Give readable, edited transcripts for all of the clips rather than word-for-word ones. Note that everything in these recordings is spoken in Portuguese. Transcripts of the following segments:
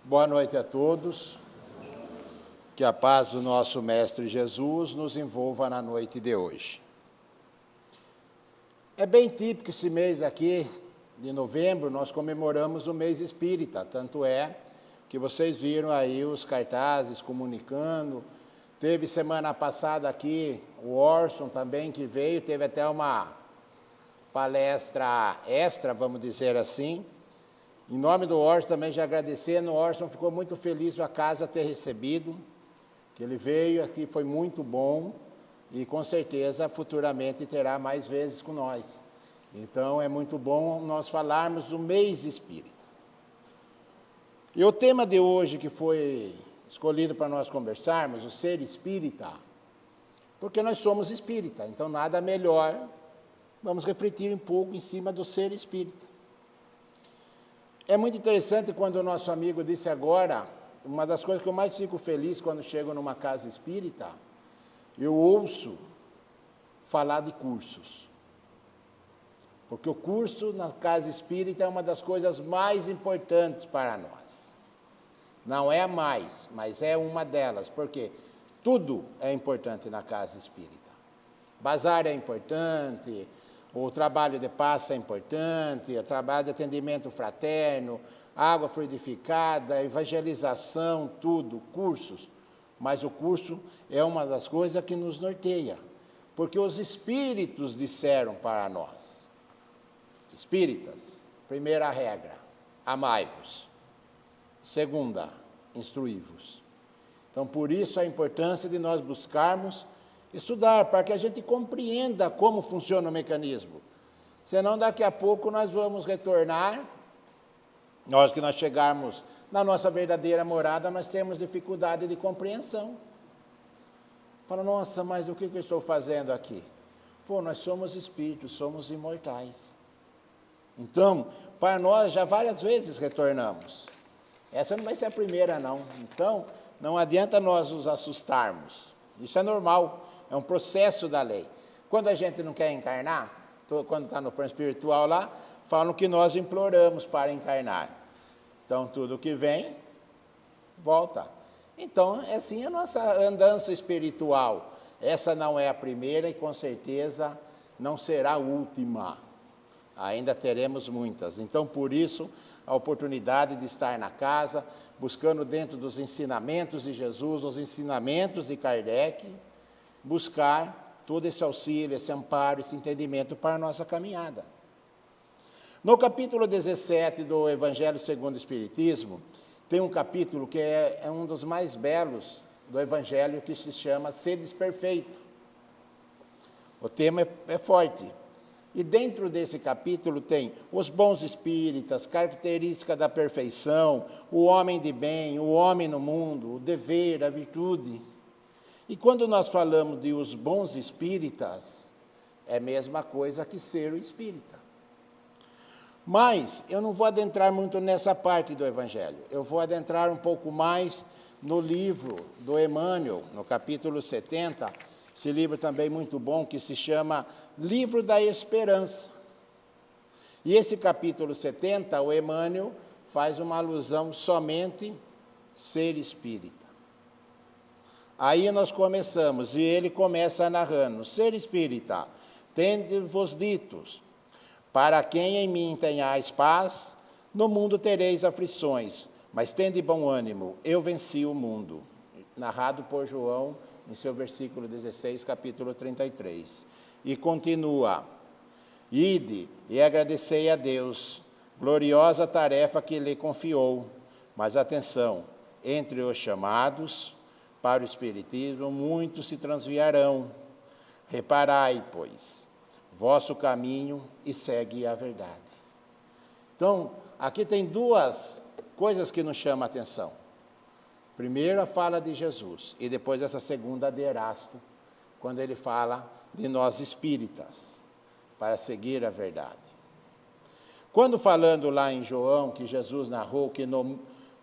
Boa noite a todos. Que a paz do nosso Mestre Jesus nos envolva na noite de hoje. É bem típico esse mês aqui, de novembro, nós comemoramos o mês espírita. Tanto é que vocês viram aí os cartazes comunicando. Teve semana passada aqui o Orson também que veio, teve até uma palestra extra, vamos dizer assim. Em nome do Orson também já agradecendo, o Orson ficou muito feliz a casa ter recebido, que ele veio aqui, foi muito bom e com certeza futuramente terá mais vezes com nós. Então é muito bom nós falarmos do mês espírita. E o tema de hoje que foi escolhido para nós conversarmos, o ser espírita, porque nós somos espírita, então nada melhor, vamos refletir um pouco em cima do ser espírita. É muito interessante quando o nosso amigo disse agora, uma das coisas que eu mais fico feliz quando chego numa casa espírita, eu ouço falar de cursos. Porque o curso na casa espírita é uma das coisas mais importantes para nós. Não é a mais, mas é uma delas, porque tudo é importante na casa espírita. Bazar é importante, o trabalho de passe é importante, o trabalho de atendimento fraterno, água fluidificada, evangelização, tudo, cursos. Mas o curso é uma das coisas que nos norteia, porque os espíritos disseram para nós. Espíritas, primeira regra, amai-vos. Segunda, instruí-vos. Então, por isso a importância de nós buscarmos estudar, para que a gente compreenda como funciona o mecanismo. Senão, daqui a pouco, nós vamos retornar, nós que nós chegarmos na nossa verdadeira morada, nós temos dificuldade de compreensão. Fala, nossa, mas o que eu estou fazendo aqui? Pô, nós somos espíritos, somos imortais. Então, para nós, já várias vezes retornamos. Essa não vai ser a primeira, não. Então, não adianta nós nos assustarmos. Isso é normal. É um processo da lei. Quando a gente não quer encarnar, quando está no plano espiritual lá, falam que nós imploramos para encarnar. Então, tudo que vem, volta. Então, é assim a nossa andança espiritual. Essa não é a primeira e, com certeza, não será a última. Ainda teremos muitas. Então, por isso, a oportunidade de estar na casa, buscando dentro dos ensinamentos de Jesus, os ensinamentos de Kardec, buscar todo esse auxílio, esse amparo, esse entendimento para a nossa caminhada. No capítulo 17 do Evangelho segundo o Espiritismo, tem um capítulo que é um dos mais belos do Evangelho, que se chama Sedes Perfeito. O tema é forte. E dentro desse capítulo tem os bons espíritas, característica da perfeição, o homem de bem, o homem no mundo, o dever, a virtude. E quando nós falamos de os bons espíritas, é a mesma coisa que ser o espírita. Mas eu não vou adentrar muito nessa parte do Evangelho. Eu vou adentrar um pouco mais no livro do Emmanuel, no capítulo 70, esse livro também muito bom, que se chama Livro da Esperança. E esse capítulo 70, o Emmanuel faz uma alusão somente ser espírita. Aí nós começamos, e ele começa narrando, ser espírita, tende-vos ditos, para quem em mim tenhais paz, no mundo tereis aflições, mas tende bom ânimo, eu venci o mundo. Narrado por João, em seu versículo 16, capítulo 33. E continua, ide e agradecei a Deus, gloriosa tarefa que lhe confiou, mas atenção, entre os chamados para o Espiritismo, muitos se transviarão. Reparai, pois, vosso caminho e segue a verdade. Então, aqui tem duas coisas que nos chamam a atenção. Primeiro, a fala de Jesus, e depois essa segunda de Erasto, quando ele fala de nós espíritas, para seguir a verdade. Quando falando lá em João, que Jesus narrou que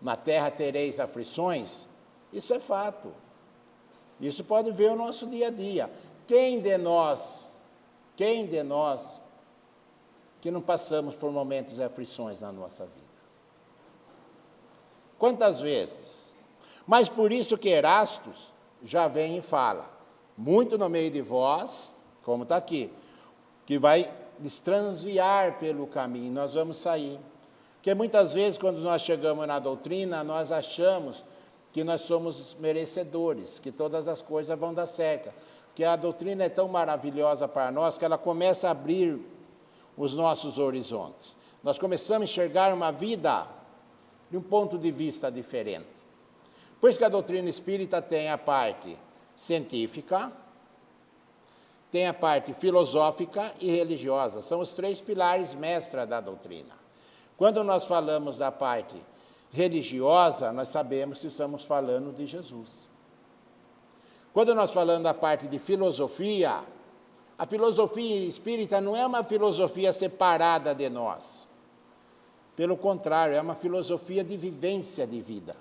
na terra tereis aflições, isso é fato. Isso pode ver o nosso dia a dia. Quem de nós que não passamos por momentos de aflições na nossa vida? Quantas vezes? Mas por isso que Erastus já vem e fala, muito no meio de vós, como está aqui, que vai transviar pelo caminho, nós vamos sair. Porque muitas vezes, quando nós chegamos na doutrina, nós achamos que nós somos merecedores, que todas as coisas vão dar certo. Que a doutrina é tão maravilhosa para nós que ela começa a abrir os nossos horizontes. Nós começamos a enxergar uma vida de um ponto de vista diferente. Por isso que a doutrina espírita tem a parte científica, tem a parte filosófica e religiosa. São os 3 pilares mestra da doutrina. Quando nós falamos da parte religiosa, nós sabemos que estamos falando de Jesus. Quando nós falamos da parte de filosofia, a filosofia espírita não é uma filosofia separada de nós. Pelo contrário, é uma filosofia de vivência de vida.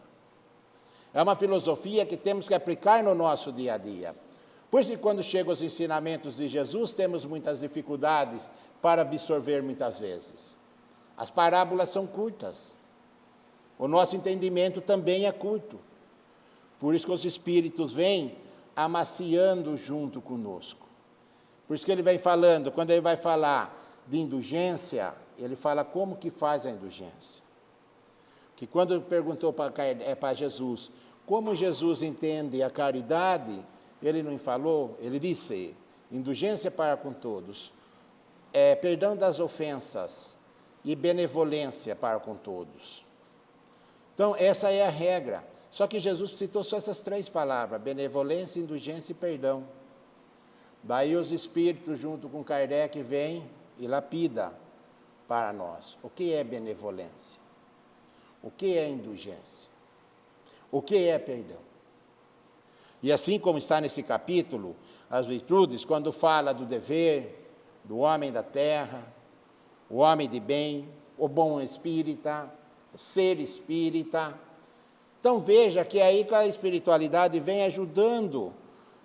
É uma filosofia que temos que aplicar no nosso dia a dia. Por isso que quando chegam os ensinamentos de Jesus, temos muitas dificuldades para absorver muitas vezes. As parábolas são curtas. O nosso entendimento também é curto. Por isso que os espíritos vêm amaciando junto conosco. Por isso que ele vem falando, quando ele vai falar de indulgência, ele fala como que faz a indulgência. Que quando perguntou para Jesus, como Jesus entende a caridade, ele não falou, ele disse, indulgência para com todos, perdão das ofensas e benevolência para com todos. Então, essa é a regra. Só que Jesus citou só essas 3 palavras, benevolência, indulgência e perdão. Daí os espíritos, junto com Kardec, vêm e lapida para nós. O que é benevolência? O que é indulgência? O que é perdão? E assim como está nesse capítulo, as virtudes, quando fala do dever, do homem da terra, o homem de bem, o bom espírita, o ser espírita. Então veja que aí que a espiritualidade vem ajudando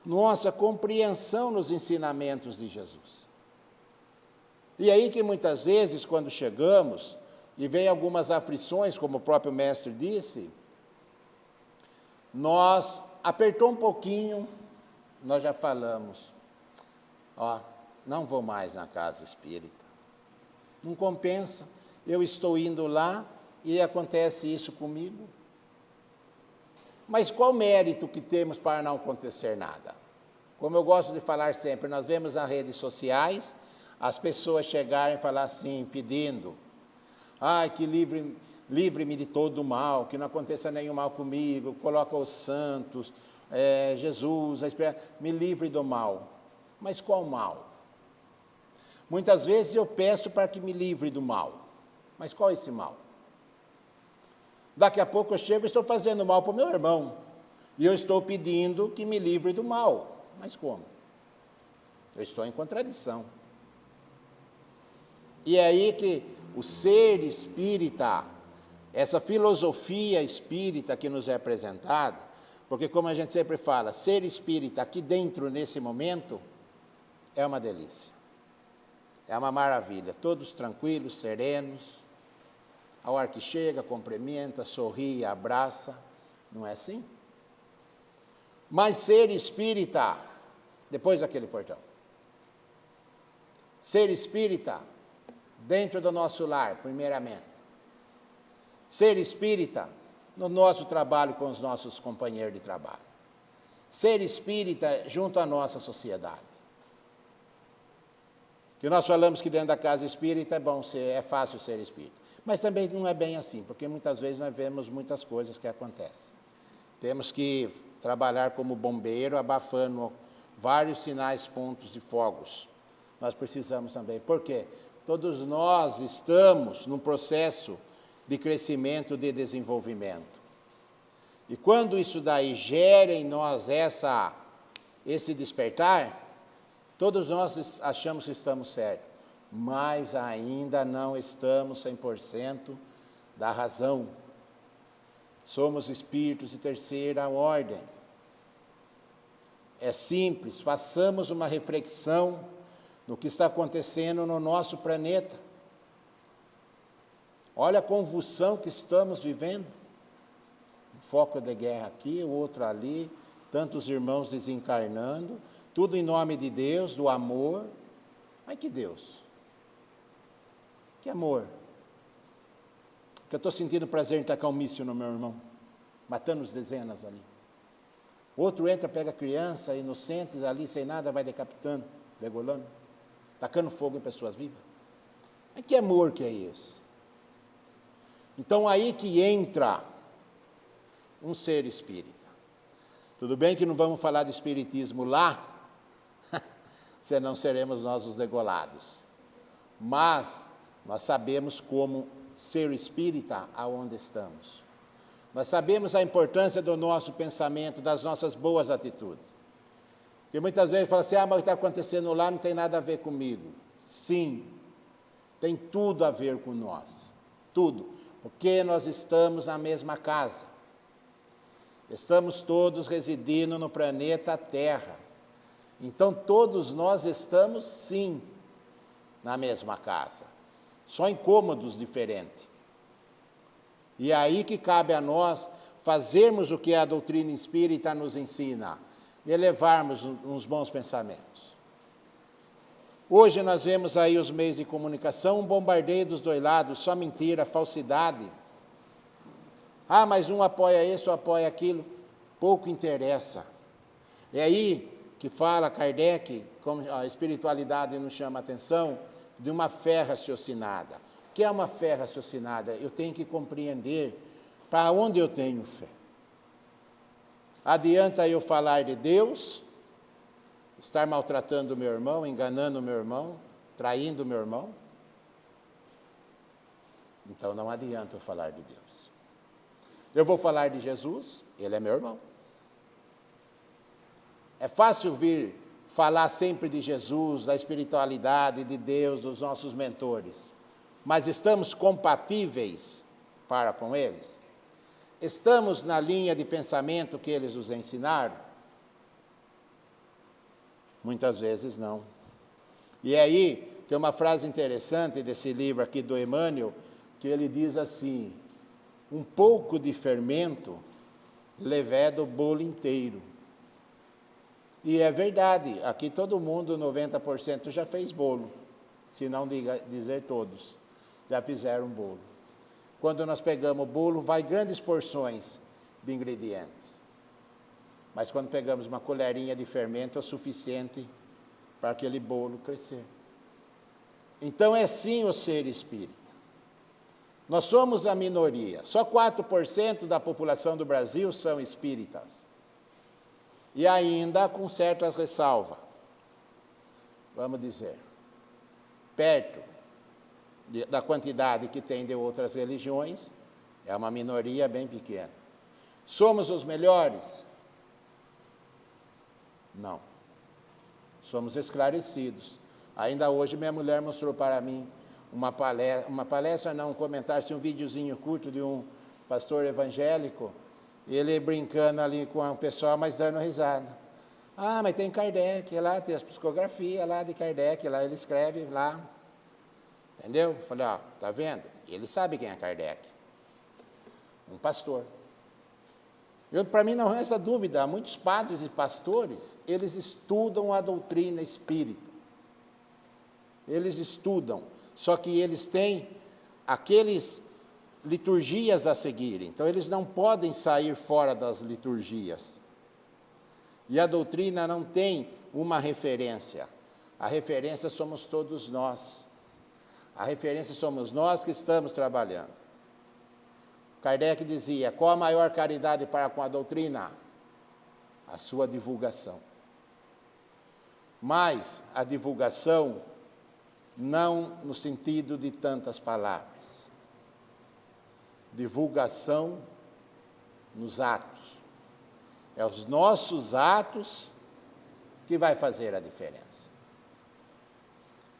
nossa compreensão nos ensinamentos de Jesus. E aí que muitas vezes, quando chegamos, e vem algumas aflições, como o próprio mestre disse, nós apertou um pouquinho, nós já falamos, não vou mais na casa espírita. Não compensa, eu estou indo lá e acontece isso comigo. Mas qual mérito que temos para não acontecer nada? Como eu gosto de falar sempre, nós vemos nas redes sociais as pessoas chegarem e falar assim, pedindo, que livre-me de todo o mal, que não aconteça nenhum mal comigo, coloca os santos, Jesus, me livre do mal. Mas qual mal? Muitas vezes eu peço para que me livre do mal. Mas qual é esse mal? Daqui a pouco eu chego e estou fazendo mal para o meu irmão. E eu estou pedindo que me livre do mal. Mas como? Eu estou em contradição. E é aí que o ser espírita, essa filosofia espírita que nos é apresentada, porque como a gente sempre fala, ser espírita aqui dentro, nesse momento, é uma delícia. É uma maravilha, todos tranquilos, serenos, a hora que chega, cumprimenta, sorri, abraça, não é assim? Mas ser espírita, depois daquele portão. Ser espírita, dentro do nosso lar, primeiramente. Ser espírita, no nosso trabalho com os nossos companheiros de trabalho. Ser espírita junto à nossa sociedade. Que nós falamos que dentro da casa espírita é fácil ser espírita. Mas também não é bem assim, porque muitas vezes nós vemos muitas coisas que acontecem. Temos que trabalhar como bombeiro, abafando vários sinais, pontos de fogos. Nós precisamos também. Por quê? Todos nós estamos num processo de crescimento, de desenvolvimento. E quando isso daí gera em nós esse despertar, todos nós achamos que estamos certos, mas ainda não estamos 100% da razão. Somos espíritos de terceira ordem. É simples, façamos uma reflexão no que está acontecendo no nosso planeta. Olha a convulsão que estamos vivendo. foco de guerra aqui, o outro ali, tantos irmãos desencarnando, tudo em nome de Deus, do amor. Mas que Deus? Que amor? Que eu estou sentindo prazer em tacar um míssil no meu irmão, matando os dezenas ali. Outro entra, pega a criança, inocentes ali, sem nada, vai decapitando, degolando, tacando fogo em pessoas vivas. Mas que amor que é esse? Então aí que entra um ser espírita. Tudo bem que não vamos falar de espiritismo lá, senão seremos nós os degolados. Mas nós sabemos como ser espírita aonde estamos. Nós sabemos a importância do nosso pensamento, das nossas boas atitudes. Porque muitas vezes fala assim, mas o que está acontecendo lá não tem nada a ver comigo. Sim, tem tudo a ver com nós. Tudo. Porque nós estamos na mesma casa. Estamos todos residindo no planeta Terra. Então todos nós estamos, sim, na mesma casa. Só em cômodos diferentes. E é aí que cabe a nós fazermos o que a doutrina espírita nos ensina, elevarmos uns bons pensamentos. Hoje nós vemos aí os meios de comunicação, um bombardeio dos dois lados, só mentira, falsidade. Mas um apoia isso, apoia aquilo, pouco interessa. É aí que fala Kardec, como a espiritualidade nos chama a atenção, de uma fé raciocinada. O que é uma fé raciocinada? Eu tenho que compreender para onde eu tenho fé. Adianta eu falar de Deus, estar maltratando o meu irmão, enganando o meu irmão, traindo o meu irmão? Então não adianta eu falar de Deus. Eu vou falar de Jesus, ele é meu irmão. É fácil vir falar sempre de Jesus, da espiritualidade, de Deus, dos nossos mentores. Mas estamos compatíveis para com eles? Estamos na linha de pensamento que eles nos ensinaram? Muitas vezes não. E aí, tem uma frase interessante desse livro aqui do Emmanuel, que ele diz assim, um pouco de fermento leveda o bolo inteiro. E é verdade, aqui todo mundo, 90% já fez bolo, se não dizer todos, já fizeram bolo. Quando nós pegamos o bolo, vai grandes porções de ingredientes. Mas quando pegamos uma colherinha de fermento, é o suficiente para aquele bolo crescer. Então é sim o ser espírita. Nós somos a minoria, só 4% da população do Brasil são espíritas. E ainda com certas ressalvas, vamos dizer, perto da quantidade que tem de outras religiões, é uma minoria bem pequena. Somos os melhores? Não. Somos esclarecidos. Ainda hoje minha mulher mostrou para mim um comentário, um videozinho curto de um pastor evangélico, ele brincando ali com o pessoal, mas dando risada. Mas tem Kardec lá, tem as psicografias lá de Kardec, lá ele escreve lá. Entendeu? Falei, tá vendo? Ele sabe quem é Kardec. Um pastor. Para mim não resta dúvida, muitos padres e pastores, eles estudam a doutrina espírita. Eles estudam, só que eles têm aqueles liturgias a seguir, então eles não podem sair fora das liturgias. E a doutrina não tem uma referência. A referência somos todos nós. A referência somos nós que estamos trabalhando. Kardec dizia, qual a maior caridade para com a doutrina? A sua divulgação. Mas a divulgação não no sentido de tantas palavras. Divulgação nos atos. É os nossos atos que vai fazer a diferença.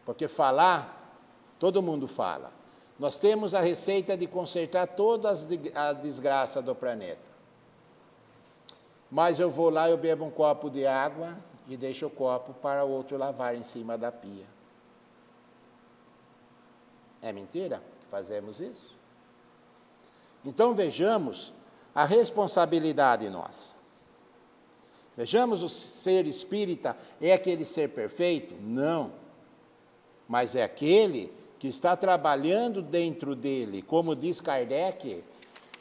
Porque falar, todo mundo fala. Nós temos a receita de consertar toda a desgraça do planeta. Mas eu vou lá, eu bebo um copo de água e deixo o copo para o outro lavar em cima da pia. É mentira que fazemos isso? Então vejamos a responsabilidade nossa. Vejamos, o ser espírita é aquele ser perfeito? Não. Mas é aquele que está trabalhando dentro dele, como diz Kardec,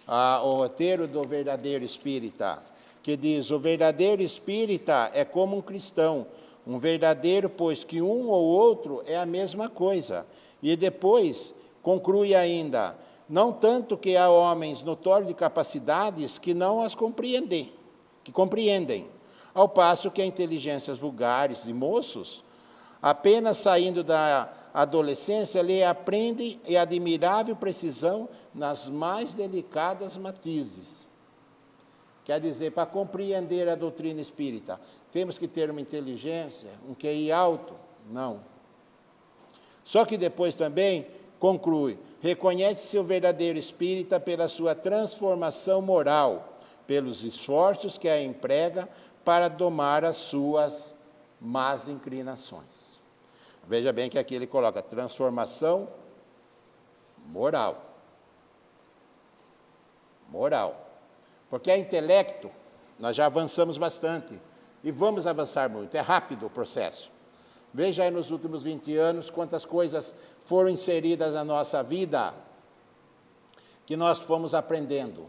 o roteiro do verdadeiro espírita, que diz: o verdadeiro espírita é como um cristão, um verdadeiro, pois que um ou outro é a mesma coisa. E depois conclui ainda: não tanto que há homens notórios de capacidades que não as compreendem, ao passo que há inteligências vulgares de moços, apenas saindo da adolescência, lhe aprendem e admirável precisão nas mais delicadas matizes. Quer dizer, para compreender a doutrina espírita, temos que ter uma inteligência, um QI alto? Não. Só que depois também conclui: reconhece-se o verdadeiro espírita pela sua transformação moral, pelos esforços que a emprega para domar as suas más inclinações. Veja bem que aqui ele coloca transformação moral. Moral. Porque a intelecto, nós já avançamos bastante, e vamos avançar muito, é rápido o processo. Veja aí nos últimos 20 anos quantas coisas foram inseridas na nossa vida, que nós fomos aprendendo.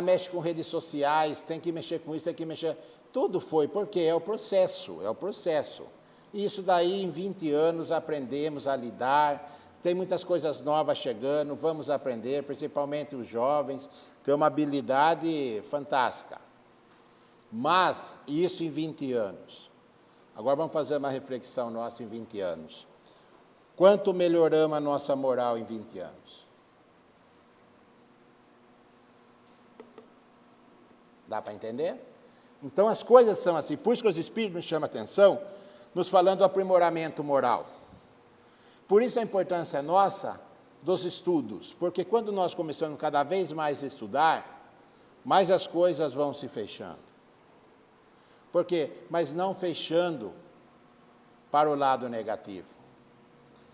Mexe com redes sociais, tem que mexer com isso, tem que mexer... Tudo foi, porque é o processo. E isso daí, em 20 anos, aprendemos a lidar. Tem muitas coisas novas chegando, vamos aprender, principalmente os jovens, tem uma habilidade fantástica. Mas, isso em 20 anos. Agora vamos fazer uma reflexão nossa em 20 anos. Quanto melhoramos a nossa moral em 20 anos? Dá para entender? Então, as coisas são assim. Por isso que os Espíritos nos chamam a atenção, nos falando do aprimoramento moral. Por isso a importância nossa dos estudos, porque quando nós começamos cada vez mais a estudar, mais as coisas vão se fechando. Por quê? Mas não fechando para o lado negativo,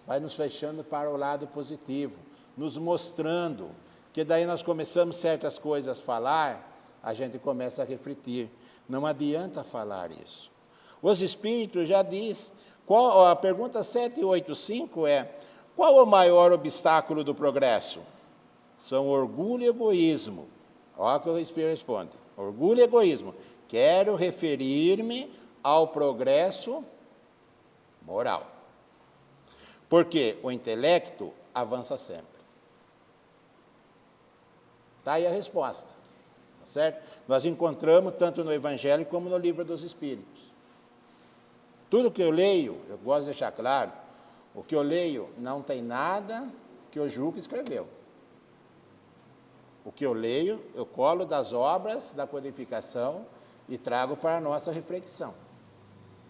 vai nos fechando para o lado positivo, nos mostrando que daí nós começamos certas coisas a falar, a gente começa a refletir. Não adianta falar isso. Os Espíritos já diz, a pergunta 785 é: qual o maior obstáculo do progresso? São orgulho e egoísmo. Olha o que o Espírito responde: orgulho e egoísmo. Quero referir-me ao progresso moral. Porque o intelecto avança sempre. Está aí a resposta. Tá certo? Nós encontramos tanto no Evangelho como no Livro dos Espíritos. Tudo que eu leio, eu gosto de deixar claro, o que eu leio não tem nada que o Juca escreveu. O que eu leio, eu colo das obras da codificação e trago para a nossa reflexão.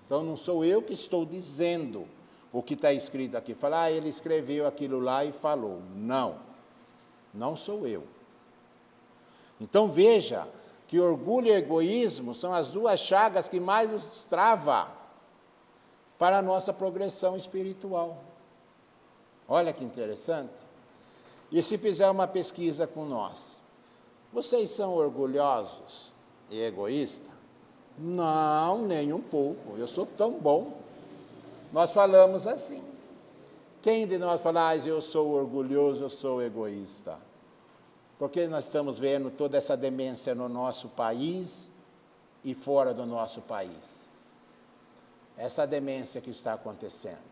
Então, não sou eu que estou dizendo o que está escrito aqui. Falar, ele escreveu aquilo lá e falou. Não, não sou eu. Então, veja que orgulho e egoísmo são as duas chagas que mais nos travam para a nossa progressão espiritual. Olha que interessante. E se fizer uma pesquisa com nós, vocês são orgulhosos e egoístas? Não, nem um pouco, eu sou tão bom. Nós falamos assim. Quem de nós fala, eu sou orgulhoso, eu sou egoísta? Porque nós estamos vendo toda essa demência no nosso país e fora do nosso país. Essa demência que está acontecendo.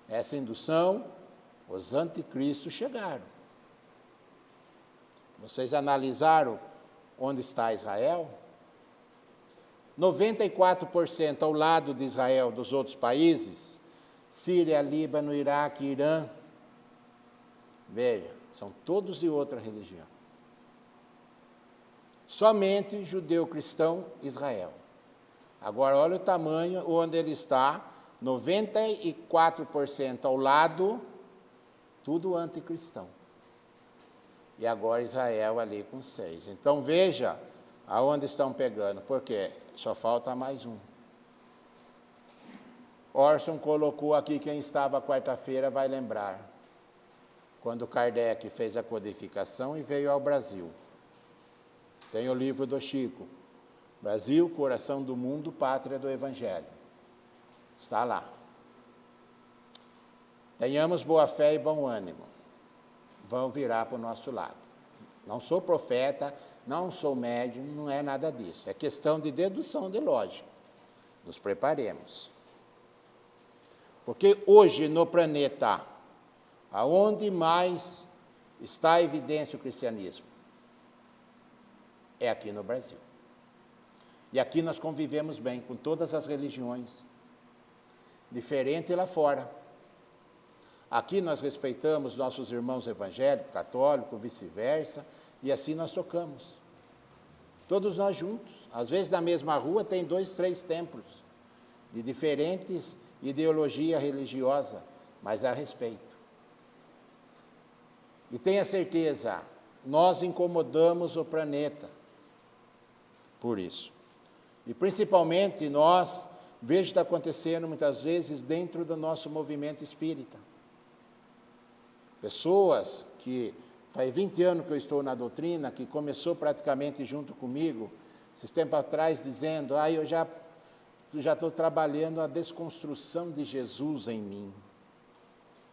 Essa indução, os anticristos chegaram. Vocês analisaram onde está Israel? 94% ao lado de Israel, dos outros países, Síria, Líbano, Iraque, Irã. Veja, são todos de outra religião. Somente judeu-cristão, Israel. Agora, olha o tamanho onde ele está, 94% ao lado, tudo anticristão. E agora Israel ali com 6%. Então, veja aonde estão pegando, porque só falta mais um. Orson colocou aqui, quem estava quarta-feira vai lembrar, quando Kardec fez a codificação e veio ao Brasil. Tem o livro do Chico, Brasil, Coração do Mundo, Pátria do Evangelho. Está lá. Tenhamos boa fé e bom ânimo. Vão virar para o nosso lado. Não sou profeta, não sou médium, não é nada disso. É questão de dedução de lógica. Nos preparemos. Porque hoje no planeta, aonde mais está em evidência o cristianismo? É aqui no Brasil. E aqui nós convivemos bem com todas as religiões, diferente lá fora. Aqui nós respeitamos nossos irmãos evangélicos, católicos, vice-versa, e assim nós tocamos. Todos nós juntos. Às vezes na mesma rua tem 2, 3 templos, de diferentes ideologia religiosa, mas há respeito. E tenha certeza, nós incomodamos o planeta por isso. E principalmente nós, vejo que está acontecendo muitas vezes dentro do nosso movimento espírita. Pessoas que, faz 20 anos que eu estou na doutrina, que começou praticamente junto comigo, esses tempos atrás, dizendo, eu já estou trabalhando a desconstrução de Jesus em mim.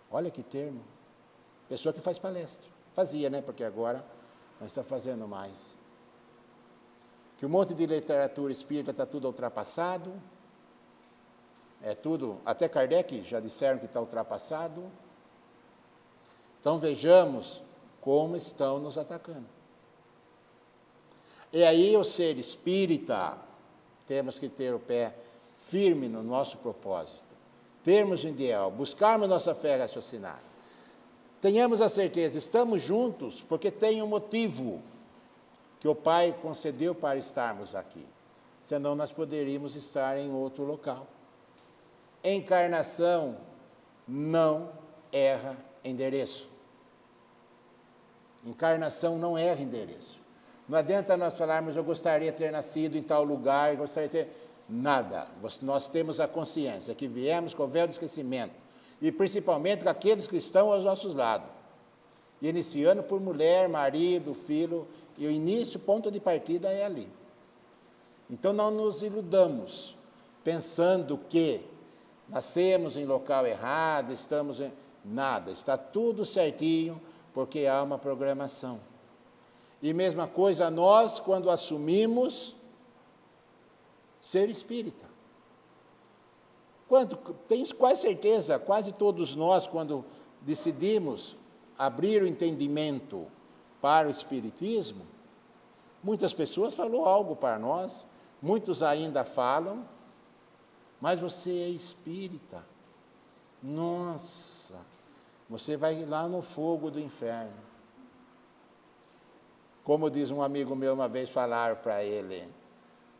Olha que termo. Pessoa que faz palestra. Fazia, né? Porque agora não está fazendo mais. Que um monte de literatura espírita está tudo ultrapassado. É tudo, até Kardec já disseram que está ultrapassado. Então vejamos como estão nos atacando. E aí o ser espírita, temos que ter o pé firme no nosso propósito. Termos um ideal, buscarmos nossa fé raciocinada. Tenhamos a certeza, estamos juntos porque tem um motivo que o Pai concedeu para estarmos aqui. Senão nós poderíamos estar em outro local. Encarnação não erra endereço. Encarnação não erra endereço. Não adianta nós falarmos, eu gostaria de ter nascido em tal lugar, gostaria de ter... Nada. Nós temos a consciência que viemos com o véu do esquecimento. E principalmente com aqueles que estão aos nossos lados. E iniciando por mulher, marido, filho, e o início, ponto de partida é ali. Então não nos iludamos, pensando que nascemos em local errado, estamos em... Nada, está tudo certinho, porque há uma programação. E mesma coisa nós, quando assumimos ser espírita. Tenho quase certeza, quase todos nós, quando decidimos abrir o entendimento para o espiritismo, muitas pessoas falaram algo para nós, muitos ainda falam, mas você é espírita. Nossa, você vai lá no fogo do inferno. Como diz um amigo meu uma vez, falaram para ele,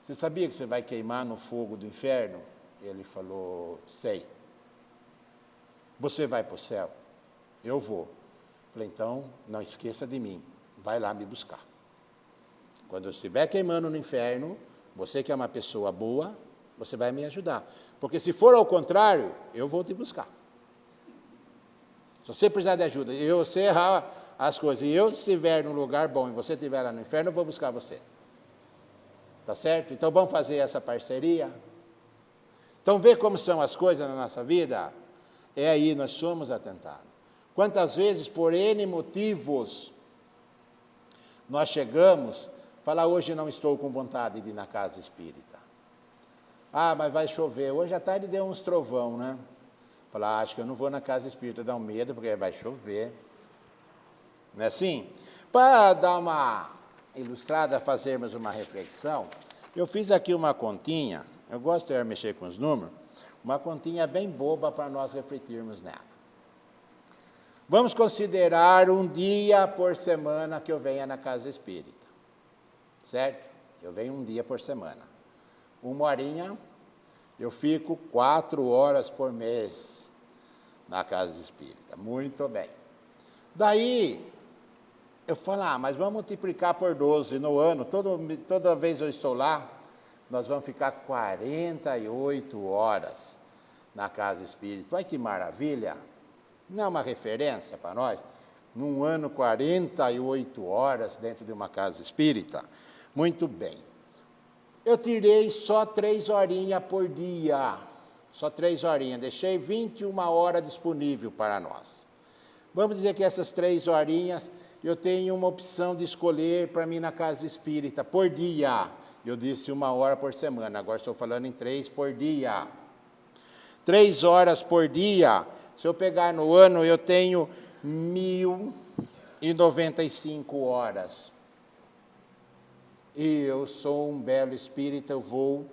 você sabia que você vai queimar no fogo do inferno? Ele falou, sei. Você vai para o céu? Eu vou. Falei, então, não esqueça de mim, vai lá me buscar. Quando eu estiver queimando no inferno, você que é uma pessoa boa, você vai me ajudar. Porque se for ao contrário, eu vou te buscar. Se você precisar de ajuda, e você errar as coisas, e eu estiver num lugar bom e você estiver lá no inferno, eu vou buscar você. Tá certo? Então vamos fazer essa parceria. Então vê como são as coisas na nossa vida. É aí, nós somos atentados. Quantas vezes, por N motivos, nós chegamos, falar, hoje não estou com vontade de ir na casa espírita. Mas vai chover. Hoje à tarde deu uns trovão, né? Falar, acho que eu não vou na casa espírita, dá um medo, porque vai chover. Não é assim? Para dar uma ilustrada, fazermos uma reflexão, eu fiz aqui uma continha, eu gosto de mexer com os números, uma continha bem boba para nós refletirmos nela. Vamos considerar um dia por semana que eu venha na casa espírita, certo? Eu venho um dia por semana. 1 horinha, eu fico 4 horas por mês na casa espírita, muito bem. Daí, eu falo, mas vamos multiplicar por 12 no ano, toda vez eu estou lá, nós vamos ficar 48 horas na casa espírita. Olha que maravilha! Não é uma referência para nós? Num ano, 48 horas dentro de uma casa espírita. Muito bem. Eu tirei só 3 horinhas por dia. Só 3 horinhas. Deixei 21 horas disponível para nós. Vamos dizer que essas 3 horinhas eu tenho uma opção de escolher para mim na casa espírita por dia. Eu disse 1 hora por semana, agora estou falando em 3 por dia. 3 horas por dia, se eu pegar no ano, eu tenho 1.095 horas. E eu sou um belo espírita, eu vou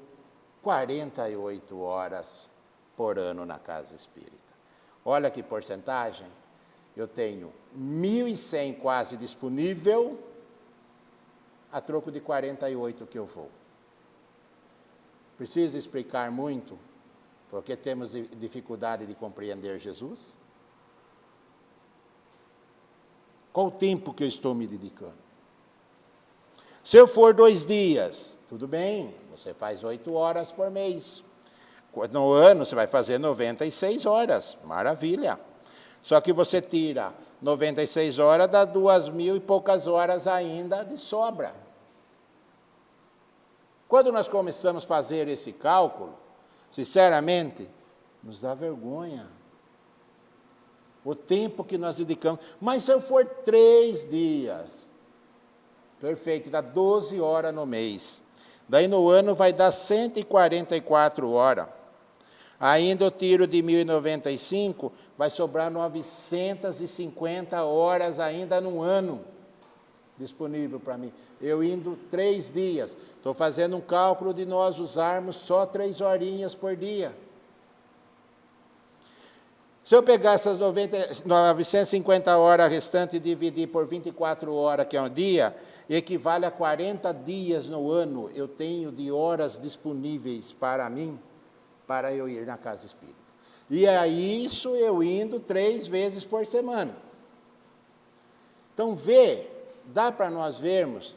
48 horas por ano na casa espírita. Olha que porcentagem. Eu tenho 1.100 quase disponível, a troco de 48 que eu vou. Preciso explicar muito, porque temos dificuldade de compreender Jesus? Qual o tempo que eu estou me dedicando? Se eu for 2 dias, tudo bem, você faz 8 horas por mês. No ano, você vai fazer 96 horas, maravilha. Só que você tira 96 horas, dá 2.000 e poucas horas ainda de sobra. Quando nós começamos a fazer esse cálculo, sinceramente, nos dá vergonha. O tempo que nós dedicamos. Mas se eu for 3 dias, perfeito, dá 12 horas no mês. Daí no ano vai dar 144 horas. Ainda eu tiro de 1.095, vai sobrar 950 horas ainda no ano disponível para mim. Eu indo 3 dias. Estou fazendo um cálculo de nós usarmos só 3 horinhas por dia. Se eu pegar essas 950 horas restantes e dividir por 24 horas, que é um dia, equivale a 40 dias no ano eu tenho de horas disponíveis para mim, para eu ir na casa espírita. E é isso eu indo 3 vezes por semana. Então, dá para nós vermos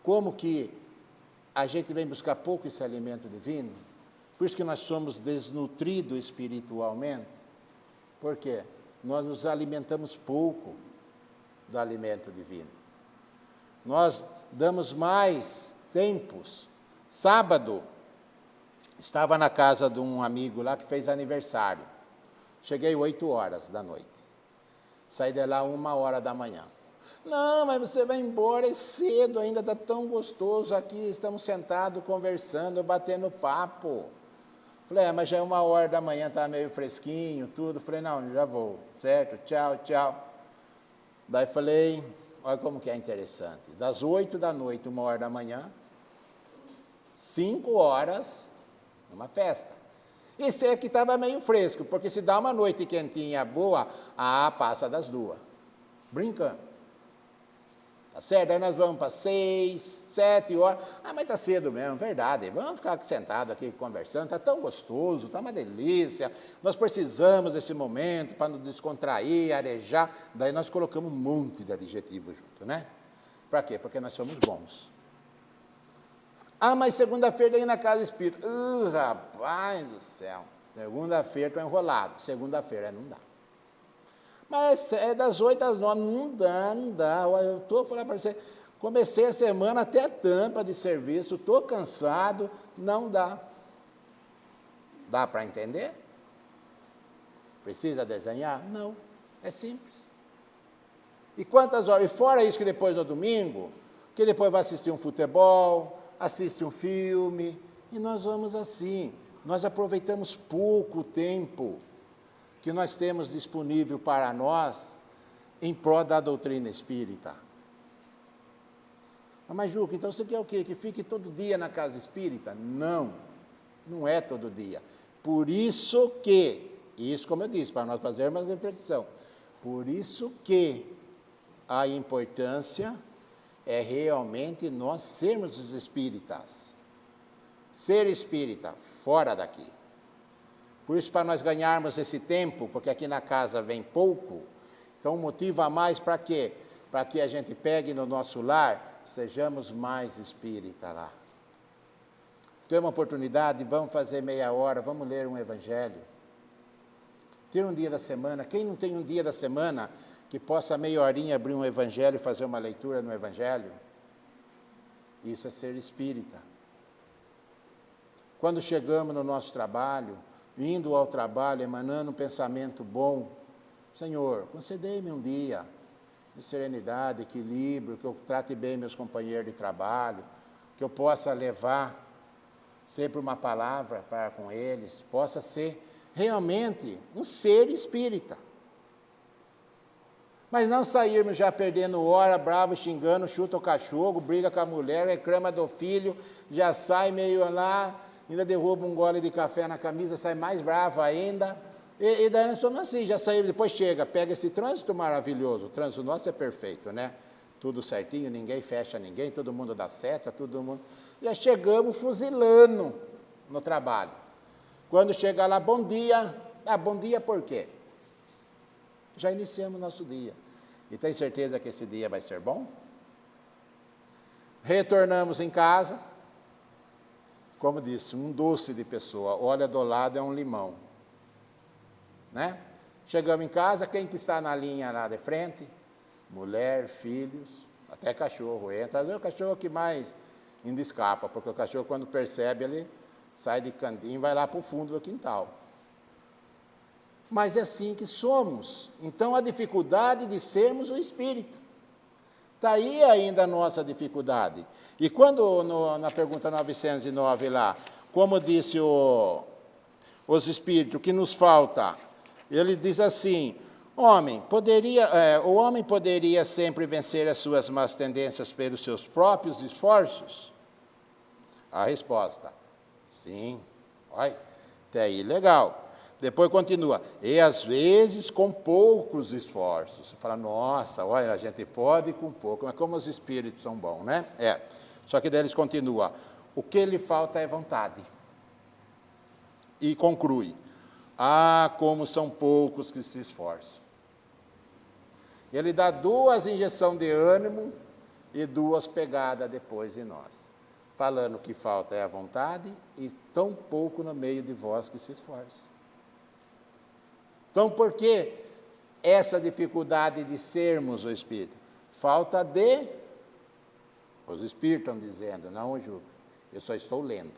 como que a gente vem buscar pouco esse alimento divino, por isso que nós somos desnutridos espiritualmente. Por quê? Nós nos alimentamos pouco do alimento divino. Nós damos mais tempos. Sábado, estava na casa de um amigo lá que fez aniversário. Cheguei 8 horas da noite. Saí de lá 1 hora da manhã. Não, mas você vai embora, é cedo ainda, está tão gostoso aqui, estamos sentados, conversando, batendo papo. Falei, mas já é 1 hora da manhã, está meio fresquinho, tudo. Falei, não, já vou, certo? Tchau, tchau. Daí falei, olha como que é interessante. Das 8 da noite, 1 hora da manhã, 5 horas, uma festa. Esse aqui estava meio fresco, porque se dá uma noite quentinha boa, passa das 2. Brincando. Tá certo? Aí nós vamos para 6, 7 horas. Mas está cedo mesmo, verdade. Vamos ficar sentados aqui conversando, está tão gostoso, está uma delícia. Nós precisamos desse momento para nos descontrair, arejar. Daí nós colocamos um monte de adjetivos junto, né? Para quê? Porque nós somos bons. Mas segunda-feira aí na casa espírita. Rapaz do céu. Segunda-feira estou enrolado. Segunda-feira não dá. Mas é das 8 às 9, não dá. Eu estou falando para você, comecei a semana até a tampa de serviço, estou cansado, não dá. Dá para entender? Precisa desenhar? Não, é simples. E quantas horas? E fora isso que depois no domingo, que depois vai assistir um futebol, assiste um filme, e nós vamos assim. Nós aproveitamos pouco tempo que nós temos disponível para nós em prol da doutrina espírita. Mas, Juca, então você quer o quê? Que fique todo dia na casa espírita? Não, não é todo dia. Por isso que, isso como eu disse, para nós fazermos uma reflexão, por isso que a importância é realmente nós sermos os espíritas. Ser espírita, fora daqui. Por isso, para nós ganharmos esse tempo, porque aqui na casa vem pouco, então motiva mais para quê? Para que a gente pegue no nosso lar, sejamos mais espírita lá. Tem uma oportunidade, vamos fazer meia hora, vamos ler um evangelho. Ter um dia da semana, quem não tem um dia da semana que possa meia horinha abrir um evangelho e fazer uma leitura no evangelho? Isso é ser espírita. Quando chegamos no nosso trabalho, indo ao trabalho, emanando um pensamento bom, Senhor, concedei-me um dia de serenidade, equilíbrio, que eu trate bem meus companheiros de trabalho, que eu possa levar sempre uma palavra para com eles, possa ser realmente um ser espírita. Mas não sairmos já perdendo hora, bravo, xingando, chuta o cachorro, briga com a mulher, reclama do filho, já sai meio lá, ainda derruba um gole de café na camisa, sai mais bravo ainda. E daí nós somos assim, já saímos, depois chega, pega esse trânsito maravilhoso, o trânsito nosso é perfeito, né? Tudo certinho, ninguém fecha ninguém, todo mundo dá seta, todo mundo... Já chegamos fuzilando no trabalho. Quando chega lá, bom dia. Ah, bom dia por quê? Já iniciamos o nosso dia. E tem certeza que esse dia vai ser bom? Retornamos em casa. Como disse, um doce de pessoa. Olha do lado é um limão. Né? Chegamos em casa, quem que está na linha lá de frente? Mulher, filhos, até cachorro entra. Às vezes o cachorro que mais ainda escapa, porque o cachorro quando percebe, ele sai de cantinho e vai lá para o fundo do quintal. Mas é assim que somos. Então, a dificuldade de sermos o espírito. Está aí ainda a nossa dificuldade. E quando, na pergunta 909 lá, como disse os espíritos, o que nos falta? Ele diz assim, o homem poderia sempre vencer as suas más tendências pelos seus próprios esforços? A resposta, sim. Olha, até aí legal. Depois continua, e às vezes com poucos esforços. Você fala, nossa, olha, a gente pode com pouco, mas como os espíritos são bons, né? Só que daí eles continuam, o que lhe falta é vontade. E conclui, como são poucos que se esforçam. Ele dá 2 injeções de ânimo e 2 pegadas depois em nós. Falando que falta é a vontade e tão pouco no meio de vós que se esforça. Então, por que essa dificuldade de sermos o Espírito? Falta de... Os Espíritos estão dizendo, não o julgo. Eu só estou lendo.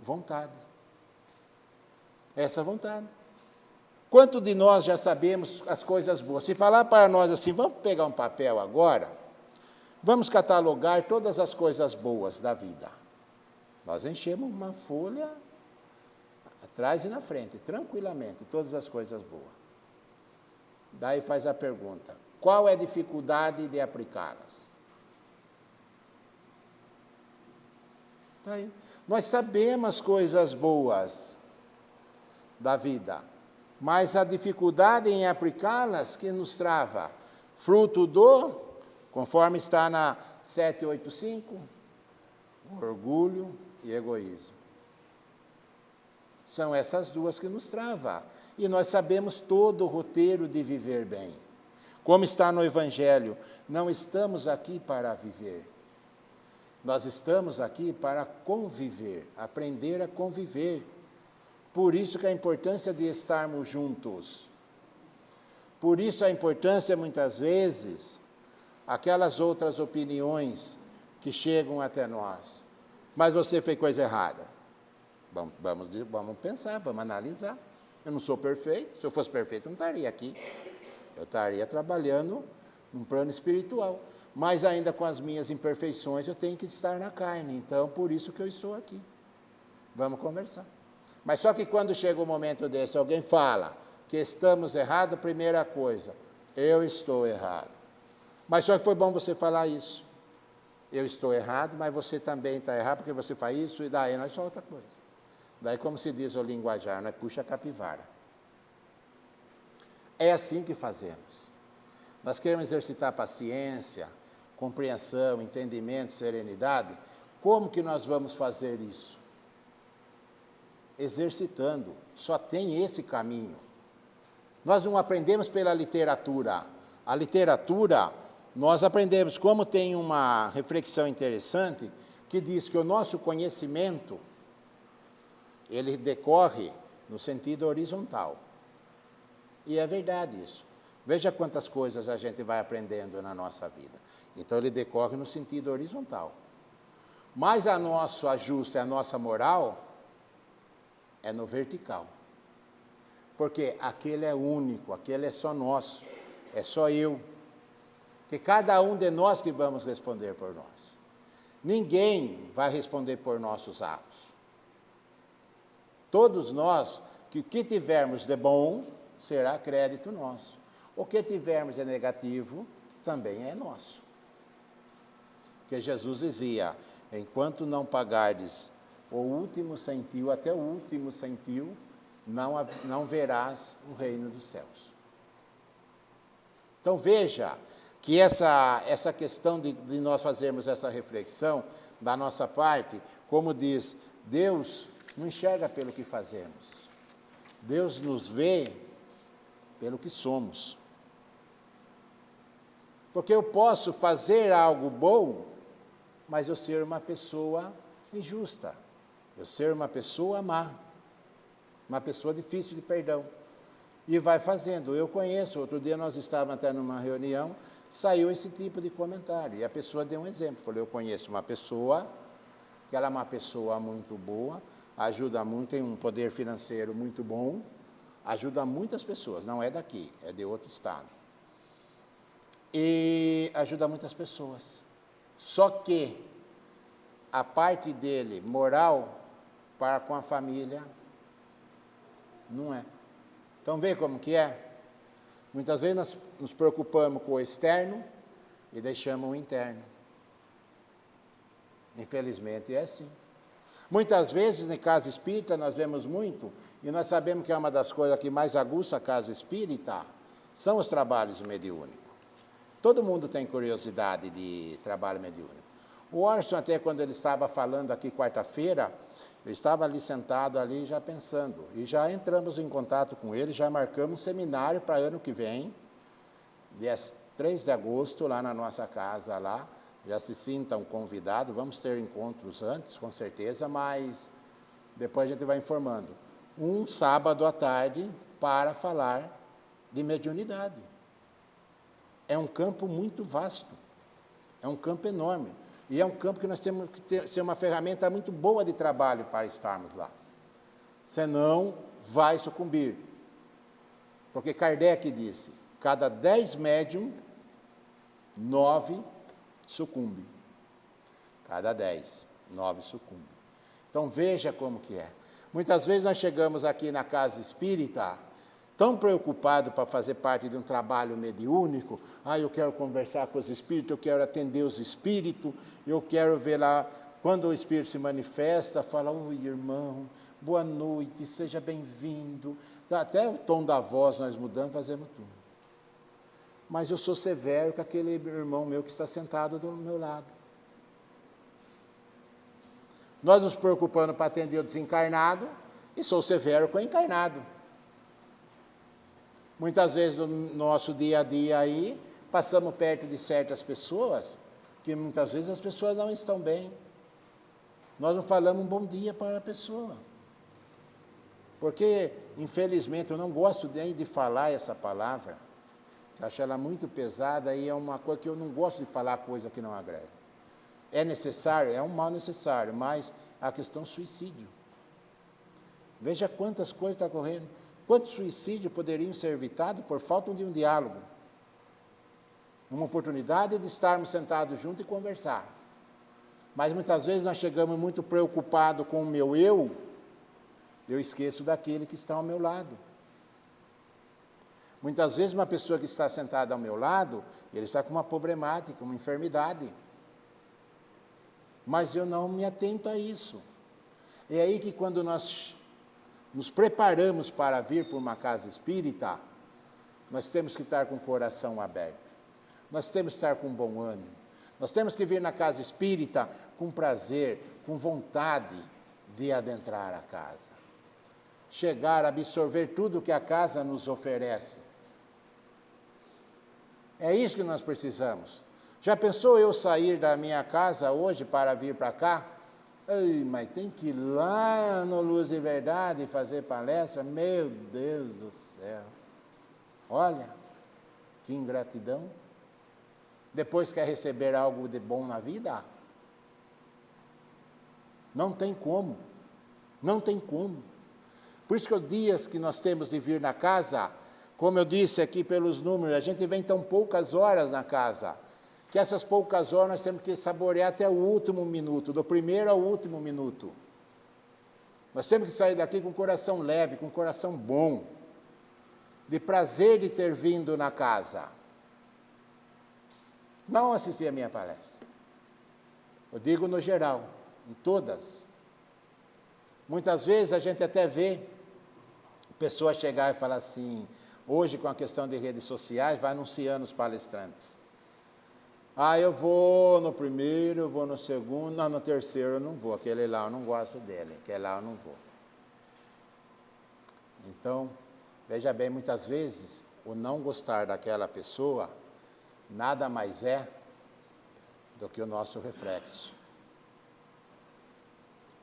Vontade. Essa vontade. Quanto de nós já sabemos as coisas boas? Se falar para nós assim, vamos pegar um papel agora, vamos catalogar todas as coisas boas da vida. Nós enchemos uma folha... atrás e na frente, tranquilamente, todas as coisas boas. Daí faz a pergunta, qual é a dificuldade de aplicá-las? Daí, nós sabemos as coisas boas da vida, mas a dificuldade em aplicá-las que nos trava, fruto do, conforme está na 785, orgulho e egoísmo. São essas 2 que nos travam. E nós sabemos todo o roteiro de viver bem. Como está no Evangelho, não estamos aqui para viver. Nós estamos aqui para conviver, aprender a conviver. Por isso que a importância de estarmos juntos. Por isso a importância, muitas vezes, aquelas outras opiniões que chegam até nós. Mas você fez coisa errada. Vamos pensar, vamos analisar. Eu não sou perfeito. Se eu fosse perfeito, eu não estaria aqui. Eu estaria trabalhando num plano espiritual. Mas ainda com as minhas imperfeições, eu tenho que estar na carne. Então, por isso que eu estou aqui. Vamos conversar. Mas só que quando chega um momento desse, alguém fala que estamos errados, primeira coisa, eu estou errado. Mas só que foi bom você falar isso. Eu estou errado, mas você também está errado, porque você faz isso, e daí nós só outra coisa. Daí, como se diz o linguajar, nós puxa a capivara. É assim que fazemos. Nós queremos exercitar paciência, compreensão, entendimento, serenidade. Como que nós vamos fazer isso? Exercitando. Só tem esse caminho. Nós não aprendemos pela literatura. A literatura, nós aprendemos, como tem uma reflexão interessante, que diz que o nosso conhecimento, ele decorre no sentido horizontal. E é verdade isso. Veja quantas coisas a gente vai aprendendo na nossa vida. Então, ele decorre no sentido horizontal. Mas a nosso ajuste, a nossa moral, é no vertical. Porque aquele é único, aquele é só nosso, é só eu. Que cada um de nós que vamos responder por nós. Ninguém vai responder por nossos atos. Todos nós, que o que tivermos de bom, será crédito nosso. O que tivermos de negativo, também é nosso. Porque Jesus dizia, enquanto não pagardes o último centil, até o último centil, não verás o reino dos céus. Então veja que essa questão de nós fazermos essa reflexão da nossa parte, como diz, Deus não enxerga pelo que fazemos. Deus nos vê pelo que somos. Porque eu posso fazer algo bom, mas eu ser uma pessoa injusta. Eu ser uma pessoa má. Uma pessoa difícil de perdão. E vai fazendo. Eu conheço, outro dia nós estávamos até numa reunião, saiu esse tipo de comentário. E a pessoa deu um exemplo. Falei, eu conheço uma pessoa, que ela é uma pessoa muito boa, ajuda muito, tem um poder financeiro muito bom, ajuda muitas pessoas, não é daqui, é de outro estado. E ajuda muitas pessoas. Só que a parte dele, moral, para com a família, não é. Então, vê como que é? Muitas vezes nós nos preocupamos com o externo e deixamos o interno. Infelizmente é assim. Muitas vezes, em casa espírita, nós vemos muito, e nós sabemos que é uma das coisas que mais aguça a casa espírita, são os trabalhos mediúnicos. Todo mundo tem curiosidade de trabalho mediúnico. O Orson, até quando ele estava falando aqui quarta-feira, eu estava ali sentado ali já pensando, e já entramos em contato com ele, já marcamos um seminário para ano que vem, dia 3 de agosto, lá na nossa casa, lá, já se sintam convidados, vamos ter encontros antes, com certeza, mas depois a gente vai informando. Um sábado à tarde para falar de mediunidade. É um campo muito vasto, é um campo enorme. E é um campo que nós temos que ser uma ferramenta muito boa de trabalho para estarmos lá. Senão, vai sucumbir. Porque Kardec disse, cada 10 médium, 9 sucumbe. Cada 10, 9 sucumbe. Então, veja como que é. Muitas vezes nós chegamos aqui na casa espírita, tão preocupado para fazer parte de um trabalho mediúnico, eu quero conversar com os espíritos, eu quero atender os espíritos, eu quero ver lá, quando o espírito se manifesta, fala, oi irmão, boa noite, seja bem-vindo. Até o tom da voz nós mudamos, fazemos tudo. Mas eu sou severo com aquele irmão meu que está sentado do meu lado. Nós nos preocupamos para atender o desencarnado, e sou severo com o encarnado. Muitas vezes no nosso dia a dia aí, passamos perto de certas pessoas, que muitas vezes as pessoas não estão bem. Nós não falamos um bom dia para a pessoa. Porque, infelizmente, eu não gosto nem de falar essa palavra. Eu acho ela muito pesada e é uma coisa que eu não gosto de falar coisa que não agrega. É necessário? É um mal necessário, mas a questão suicídio. Veja quantas coisas estão ocorrendo. Quantos suicídios poderiam ser evitados por falta de um diálogo? Uma oportunidade de estarmos sentados juntos e conversar. Mas muitas vezes nós chegamos muito preocupados com o meu eu esqueço daquele que está ao meu lado. Muitas vezes uma pessoa que está sentada ao meu lado, ele está com uma problemática, uma enfermidade. Mas eu não me atento a isso. É aí que quando nós nos preparamos para vir para uma casa espírita, nós temos que estar com o coração aberto. Nós temos que estar com bom ânimo. Nós temos que vir na casa espírita com prazer, com vontade de adentrar a casa. Chegar a absorver tudo que a casa nos oferece. É isso que nós precisamos. Já pensou eu sair da minha casa hoje para vir para cá? Ai, mas tem que ir lá no Luz e Verdade fazer palestra? Meu Deus do céu. Olha, que ingratidão. Depois quer receber algo de bom na vida? Não tem como. Não tem como. Por isso que os dias que nós temos de vir na casa, como eu disse aqui pelos números, a gente vem tão poucas horas na casa, que essas poucas horas nós temos que saborear até o último minuto, do primeiro ao último minuto. Nós temos que sair daqui com o coração leve, com o coração bom, de prazer de ter vindo na casa. Não assistir a minha palestra. Eu digo no geral, em todas. Muitas vezes a gente até vê pessoas chegar e falar assim, hoje com a questão de redes sociais, vai anunciando os palestrantes. Eu vou no primeiro, eu vou no segundo, não, no terceiro eu não vou, aquele lá eu não gosto dele, aquele lá eu não vou. Então, veja bem, muitas vezes, o não gostar daquela pessoa, nada mais é do que o nosso reflexo.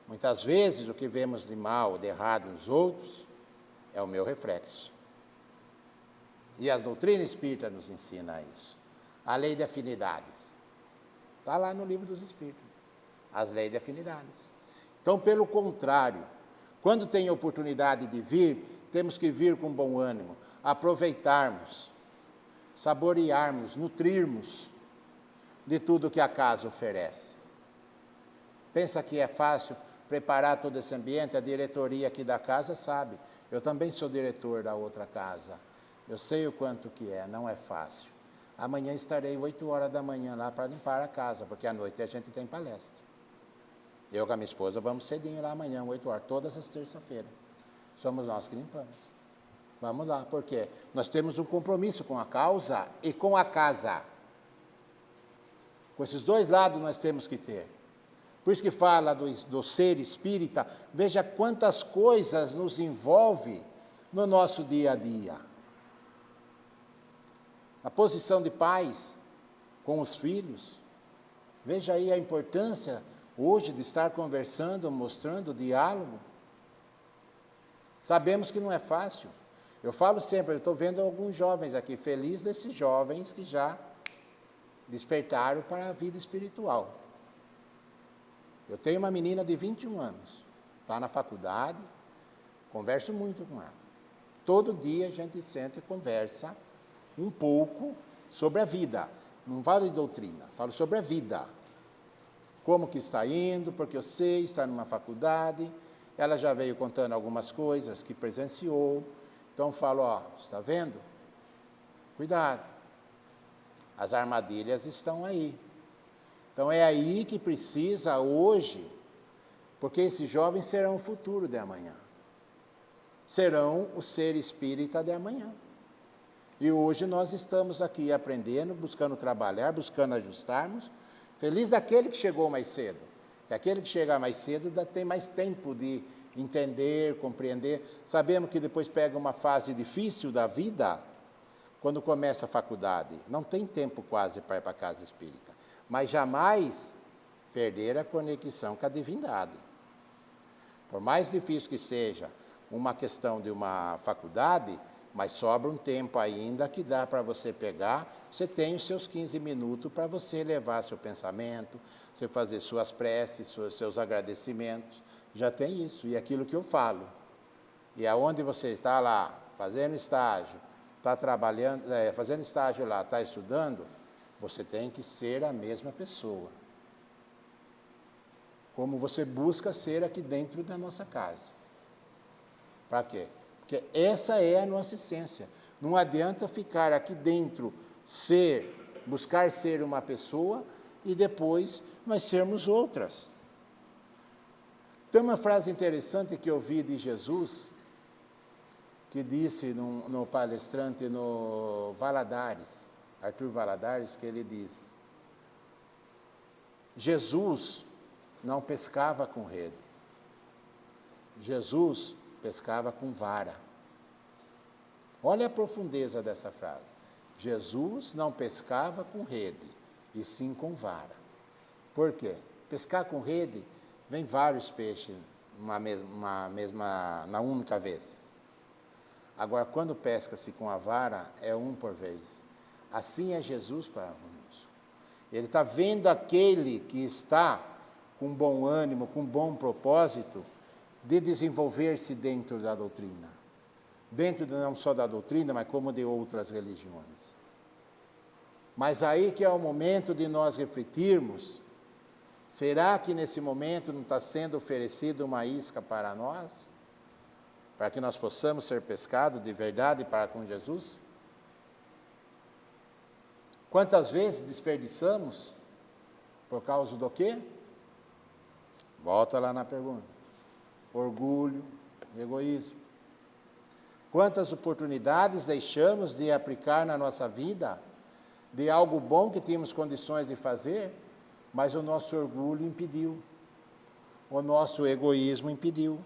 Muitas vezes, o que vemos de mal, de errado nos outros, é o meu reflexo. E a doutrina espírita nos ensina isso. A lei de afinidades. Está lá no livro dos Espíritos. As leis de afinidades. Então, pelo contrário, quando tem oportunidade de vir, temos que vir com bom ânimo, aproveitarmos, saborearmos, nutrirmos de tudo que a casa oferece. Pensa que é fácil preparar todo esse ambiente? A diretoria aqui da casa sabe. Eu também sou diretor da outra casa. Eu sei o quanto que é, não é fácil. Amanhã estarei 8 horas da manhã lá para limpar a casa, porque à noite a gente tem palestra. Eu com a minha esposa vamos cedinho lá amanhã, 8 horas, todas as terças-feiras. Somos nós que limpamos. Vamos lá, porque nós temos um compromisso com a causa e com a casa. Com esses dois lados nós temos que ter. Por isso que fala do ser espírita, veja quantas coisas nos envolve no nosso dia a dia. A posição de pais com os filhos. Veja aí a importância hoje de estar conversando, mostrando diálogo. Sabemos que não é fácil. Eu falo sempre, eu estou vendo alguns jovens aqui, feliz desses jovens que já despertaram para a vida espiritual. Eu tenho uma menina de 21 anos, está na faculdade, converso muito com ela. Todo dia a gente senta e conversa um pouco sobre a vida. Não falo de doutrina, falo sobre a vida. Como que está indo, porque eu sei, está numa faculdade. Ela já veio contando algumas coisas que presenciou. Então falo, está vendo? Cuidado. As armadilhas estão aí. Então é aí que precisa hoje, porque esses jovens serão o futuro de amanhã. Serão o ser espírita de amanhã. E hoje nós estamos aqui aprendendo, buscando trabalhar, buscando ajustarmos. Feliz daquele que chegou mais cedo. Que aquele que chega mais cedo tem mais tempo de entender, compreender. Sabemos que depois pega uma fase difícil da vida, quando começa a faculdade. Não tem tempo quase para ir para a casa espírita. Mas jamais perder a conexão com a divindade. Por mais difícil que seja uma questão de uma faculdade, mas sobra um tempo ainda que dá para você pegar, você tem os seus 15 minutos para você elevar seu pensamento, você fazer suas preces, seus agradecimentos, já tem isso, e aquilo que eu falo. E aonde você está lá, fazendo estágio, está trabalhando, fazendo estágio lá, está estudando, você tem que ser a mesma pessoa. Como você busca ser aqui dentro da nossa casa. Para quê? Porque essa é a nossa essência. Não adianta ficar aqui dentro, buscar ser uma pessoa e depois nós sermos outras. Tem uma frase interessante que eu vi de Jesus, que disse no palestrante no Valadares, Arthur Valadares, que ele diz: Jesus não pescava com rede. Jesus pescava com vara. Olha a profundeza dessa frase. Jesus não pescava com rede, e sim com vara. Por quê? Pescar com rede, vem vários peixes na única vez. Agora, quando pesca-se com a vara, é um por vez. Assim é Jesus para nós. Ele está vendo aquele que está com bom ânimo, com bom propósito, de desenvolver-se dentro da doutrina. Dentro não só da doutrina, mas como de outras religiões. Mas aí que é o momento de nós refletirmos, será que nesse momento não está sendo oferecida uma isca para nós? Para que nós possamos ser pescados de verdade para com Jesus? Quantas vezes desperdiçamos? Por causa do quê? Volta lá na pergunta. Orgulho, egoísmo. Quantas oportunidades deixamos de aplicar na nossa vida, de algo bom que tínhamos condições de fazer, mas o nosso orgulho impediu, o nosso egoísmo impediu.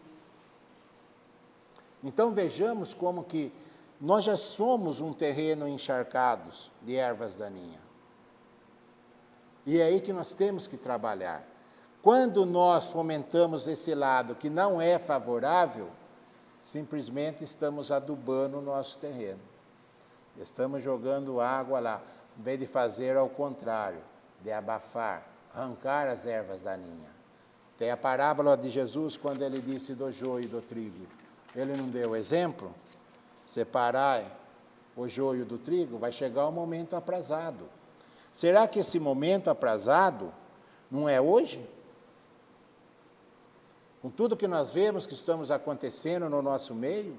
Então vejamos como que nós já somos um terreno encharcados de ervas daninhas. E é aí que nós temos que trabalhar. Quando nós fomentamos esse lado que não é favorável, simplesmente estamos adubando o nosso terreno. Estamos jogando água lá, em vez de fazer ao contrário, de abafar, arrancar as ervas daninhas. Tem a parábola de Jesus quando ele disse do joio e do trigo. Ele não deu exemplo? Separar o joio do trigo, vai chegar um momento aprazado. Será que esse momento aprazado não é hoje? Com tudo que nós vemos que estamos acontecendo no nosso meio,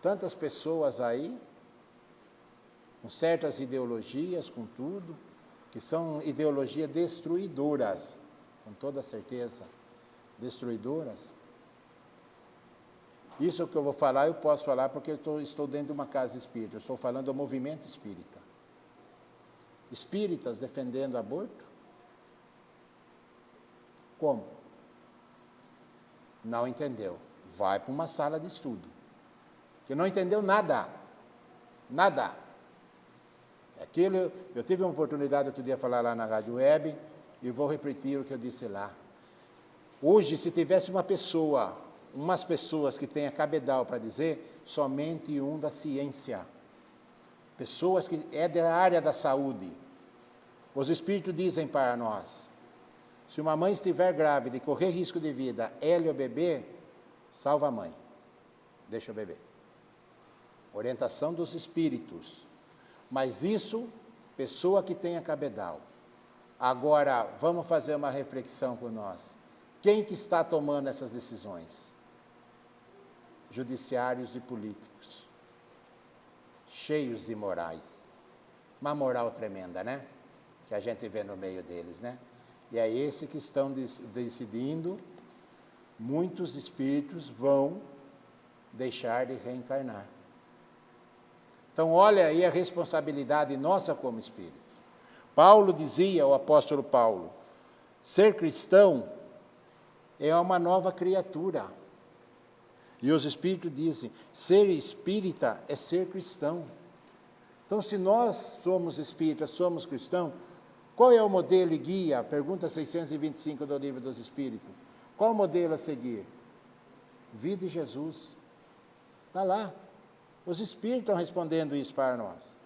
tantas pessoas aí, com certas ideologias, com tudo, que são ideologias destruidoras, com toda certeza, destruidoras. Isso que eu vou falar, eu posso falar porque eu estou dentro de uma casa espírita, eu estou falando do movimento espírita. Espíritas defendendo aborto? Como? Não entendeu. Vai para uma sala de estudo. Que não entendeu nada. Nada. Aquilo, eu tive uma oportunidade outro dia de falar lá na Rádio Web, e vou repetir o que eu disse lá. Hoje, se tivesse umas pessoas que tenham cabedal para dizer, somente um da ciência. Pessoas que é da área da saúde. Os espíritos dizem para nós, se uma mãe estiver grávida e correr risco de vida, ela e o bebê, salva a mãe, deixa o bebê. Orientação dos espíritos. Mas isso, pessoa que tenha cabedal. Agora, vamos fazer uma reflexão com nós. Quem que está tomando essas decisões? Judiciários e políticos. Cheios de morais. Uma moral tremenda, né? Que a gente vê no meio deles, né? E é esse que estão decidindo, muitos espíritos vão deixar de reencarnar. Então, olha aí a responsabilidade nossa como espírito. Paulo dizia, o apóstolo Paulo, ser cristão é uma nova criatura. E os espíritos dizem, ser espírita é ser cristão. Então, se nós somos espíritas, somos cristãos, qual é o modelo e guia? Pergunta 625 do Livro dos Espíritos. Qual o modelo a seguir? Vida de Jesus. Está lá. Os Espíritos estão respondendo isso para nós.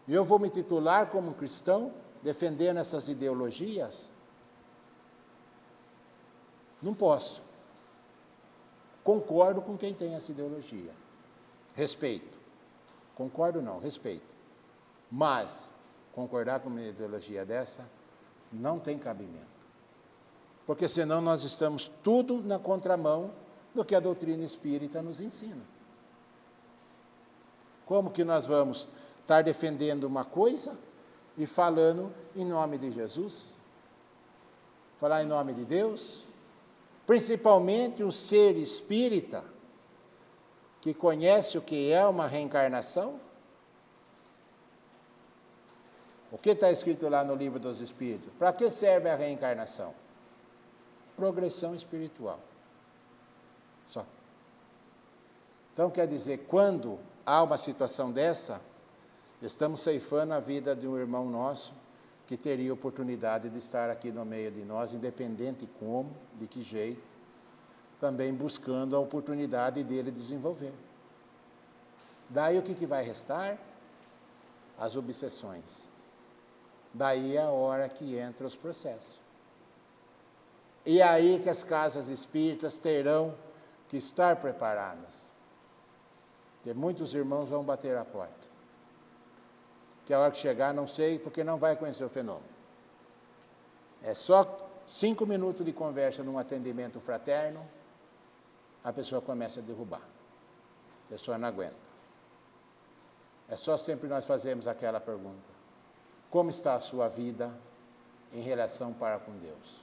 E eu vou me titular como cristão, defendendo essas ideologias? Não posso. Concordo com quem tem essa ideologia. Respeito. Concordo não, respeito. Mas concordar com uma ideologia dessa não tem cabimento. Porque senão nós estamos tudo na contramão do que a doutrina espírita nos ensina. Como que nós vamos estar defendendo uma coisa e falando em nome de Jesus? Falar em nome de Deus? Principalmente o ser espírita, que conhece o que é uma reencarnação? O que está escrito lá no Livro dos Espíritos? Para que serve a reencarnação? Progressão espiritual. Só. Então, quer dizer, quando há uma situação dessa, estamos ceifando a vida de um irmão nosso que teria oportunidade de estar aqui no meio de nós, independente como, de que jeito, também buscando a oportunidade dele desenvolver. Daí o que vai restar? As obsessões. Daí é a hora que entra os processos. E é aí que as casas espíritas terão que estar preparadas. Porque muitos irmãos vão bater a porta. Que a hora que chegar, não sei, porque não vai conhecer o fenômeno. É só 5 minutos de conversa num atendimento fraterno, a pessoa começa a derrubar. A pessoa não aguenta. É só sempre nós fazemos aquela pergunta: como está a sua vida em relação para com Deus?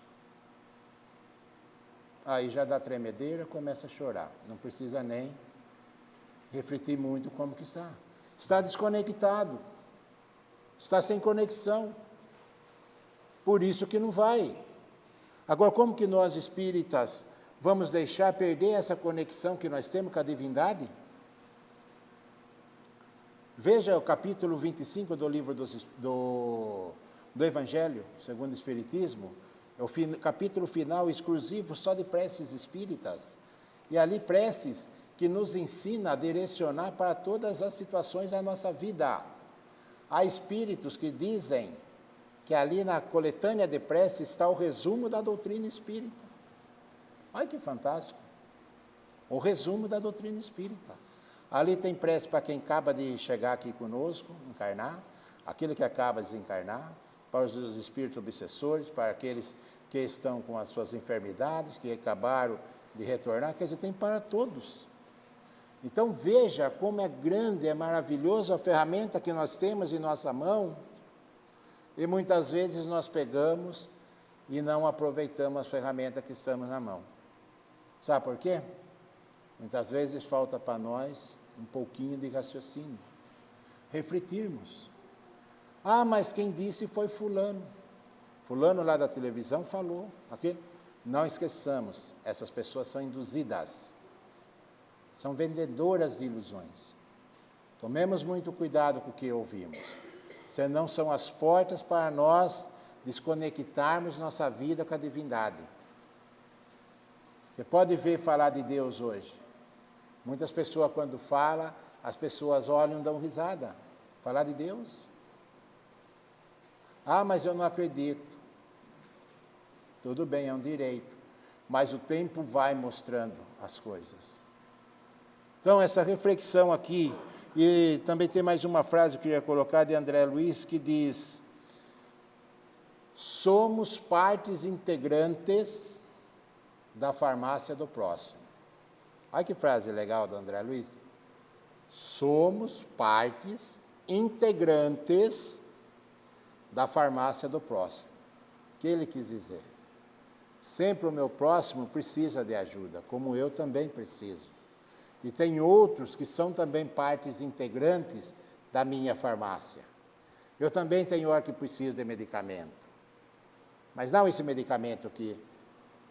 Aí já dá tremedeira, começa a chorar. Não precisa nem refletir muito como que está. Está desconectado. Está sem conexão. Por isso que não vai. Agora, como que nós espíritas vamos deixar perder essa conexão que nós temos com a divindade? Veja o capítulo 25 do livro do Evangelho, segundo o Espiritismo, é o capítulo final exclusivo só de preces espíritas. E ali preces que nos ensina a direcionar para todas as situações da nossa vida. Há espíritos que dizem que ali na coletânea de preces está o resumo da doutrina espírita. Olha que fantástico! O resumo da doutrina espírita. Ali tem prece para quem acaba de chegar aqui conosco, encarnar, aquele que acaba de desencarnar, para os espíritos obsessores, para aqueles que estão com as suas enfermidades, que acabaram de retornar, quer dizer, tem para todos. Então veja como é grande, é maravilhoso a ferramenta que nós temos em nossa mão, e muitas vezes nós pegamos e não aproveitamos as ferramentas que estamos na mão. Sabe por quê? Muitas vezes falta para nós um pouquinho de raciocínio, refletirmos. Ah, mas quem disse foi fulano. Fulano lá da televisão falou. Aquele. Não esqueçamos, essas pessoas são induzidas. São vendedoras de ilusões. Tomemos muito cuidado com o que ouvimos. Senão são as portas para nós desconectarmos nossa vida com a divindade. Você pode ver falar de Deus hoje. Muitas pessoas, quando falam, as pessoas olham e dão risada. Falar de Deus? Ah, mas eu não acredito. Tudo bem, é um direito. Mas o tempo vai mostrando as coisas. Então, essa reflexão aqui, e também tem mais uma frase que eu ia colocar de André Luiz, que diz: somos partes integrantes da farmácia do próximo. Olha que frase legal do André Luiz. Somos partes integrantes da farmácia do próximo. O que ele quis dizer? Sempre o meu próximo precisa de ajuda, como eu também preciso. E tem outros que são também partes integrantes da minha farmácia. Eu também tenho hora que preciso de medicamento. Mas não esse medicamento que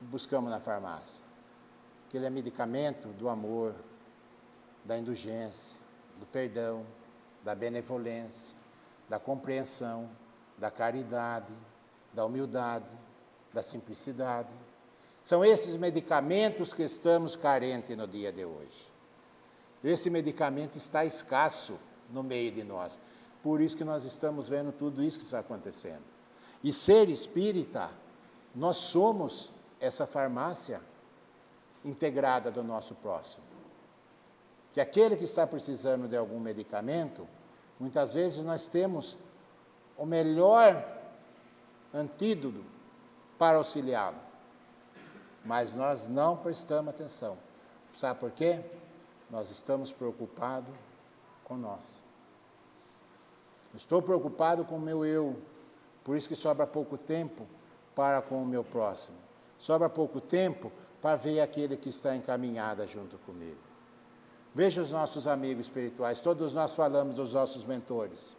buscamos na farmácia. Aquele é medicamento do amor, da indulgência, do perdão, da benevolência, da compreensão, da caridade, da humildade, da simplicidade. São esses medicamentos que estamos carentes no dia de hoje. Esse medicamento está escasso no meio de nós. Por isso que nós estamos vendo tudo isso que está acontecendo. E ser espírita, nós somos essa farmácia integrada do nosso próximo. Que aquele que está precisando de algum medicamento, muitas vezes nós temos o melhor antídoto para auxiliá-lo. Mas nós não prestamos atenção. Sabe por quê? Nós estamos preocupados com nós. Estou preocupado com o meu eu. Por isso que sobra pouco tempo para com o meu próximo. Sobra pouco tempo para ver aquele que está encaminhado junto comigo. Veja os nossos amigos espirituais. Todos nós falamos dos nossos mentores.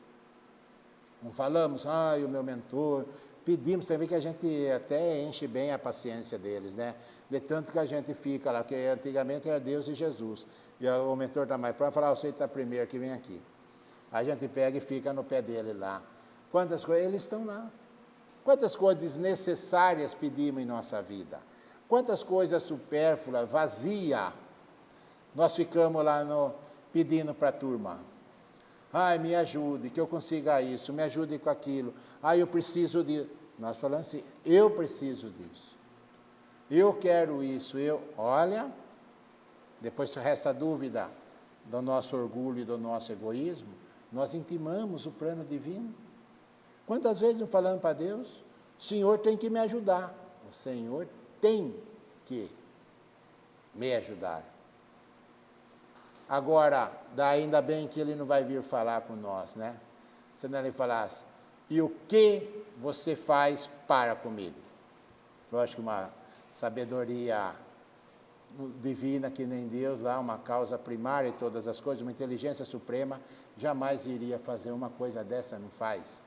Não falamos, o meu mentor. Pedimos também que a gente até enche bem a paciência deles, né? De tanto que a gente fica lá, porque antigamente era Deus e Jesus. E o mentor está mais próximo, fala, você está primeiro que vem aqui. Aí a gente pega e fica no pé dele lá. Quantas coisas, eles estão lá. Quantas coisas desnecessárias pedimos em nossa vida. Quantas coisas supérfluas, vazias, nós ficamos lá pedindo para a turma. Ai, me ajude, que eu consiga isso, me ajude com aquilo. Ai, eu preciso de... Nós falamos assim, eu preciso disso. eu quero isso, olha, depois se resta dúvida do nosso orgulho e do nosso egoísmo, nós intimamos o plano divino. Quantas vezes eu falando para Deus, o Senhor tem que me ajudar, o Senhor tem que me ajudar. Agora, ainda bem que Ele não vai vir falar com nós, né? Senão Ele falasse, e o que você faz para comigo? Eu acho que uma sabedoria divina que nem Deus, lá uma causa primária e todas as coisas, uma inteligência suprema, jamais iria fazer uma coisa dessa, não faz.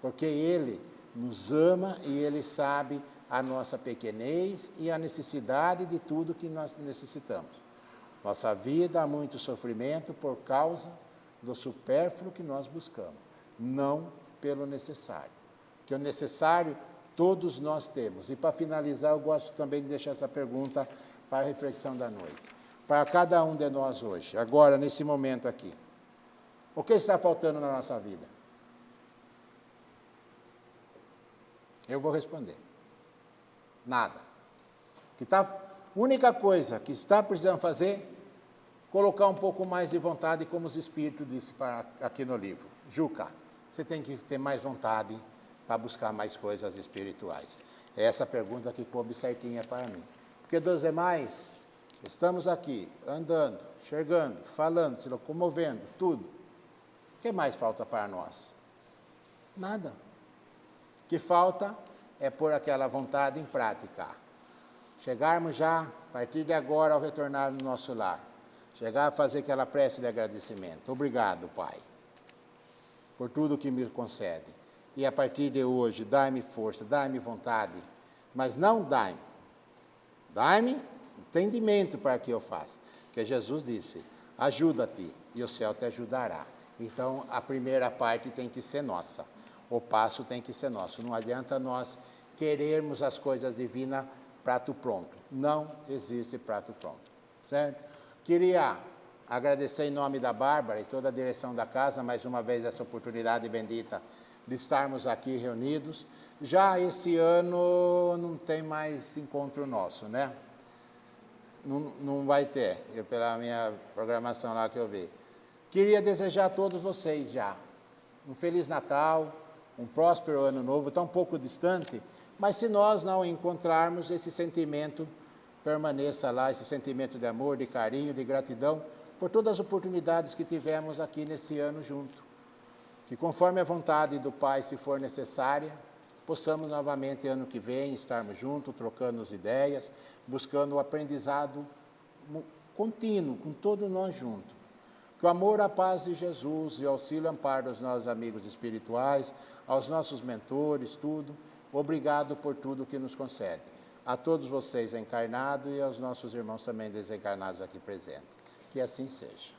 Porque Ele nos ama e Ele sabe a nossa pequenez e a necessidade de tudo que nós necessitamos. Nossa vida há muito sofrimento por causa do supérfluo que nós buscamos, não pelo necessário. Que o necessário todos nós temos. E para finalizar, eu gosto também de deixar essa pergunta para a reflexão da noite. Para cada um de nós hoje, agora, nesse momento aqui. O que está faltando na nossa vida? Eu vou responder. Nada. Única coisa que está precisando fazer, colocar um pouco mais de vontade, como os Espíritos disse aqui no livro. Juca, você tem que ter mais vontade para buscar mais coisas espirituais. É essa pergunta que coube certinha para mim. Porque dos demais, estamos aqui, andando, enxergando, falando, se locomovendo, tudo. O que mais falta para nós? Nada. O que falta é pôr aquela vontade em prática. Chegarmos já, a partir de agora, ao retornar no nosso lar. Chegar a fazer aquela prece de agradecimento. Obrigado, Pai, por tudo que me concede. E a partir de hoje, dai-me força, dai-me vontade, mas não dai-me entendimento para que eu faça. Porque Jesus disse, ajuda-te e o céu te ajudará. Então, a primeira parte tem que ser nossa. O passo tem que ser nosso. Não adianta nós querermos as coisas divinas prato pronto. Não existe prato pronto. Certo? Queria agradecer em nome da Bárbara e toda a direção da casa, mais uma vez essa oportunidade bendita de estarmos aqui reunidos. Já esse ano não tem mais encontro nosso, né? Não vai ter, pela minha programação lá que eu vi. Queria desejar a todos vocês já um Feliz Natal, um próspero Ano Novo, está um pouco distante, mas se nós não encontrarmos, esse sentimento permaneça lá, esse sentimento de amor, de carinho, de gratidão, por todas as oportunidades que tivemos aqui nesse ano junto. Que conforme a vontade do Pai, se for necessária, possamos novamente, ano que vem, estarmos juntos, trocando as ideias, buscando o aprendizado contínuo, com todos nós juntos. Que o amor, a paz de Jesus e o auxílio e amparo dos nossos amigos espirituais, aos nossos mentores, tudo, obrigado por tudo que nos concede. A todos vocês encarnados e aos nossos irmãos também desencarnados aqui presentes. Que assim seja.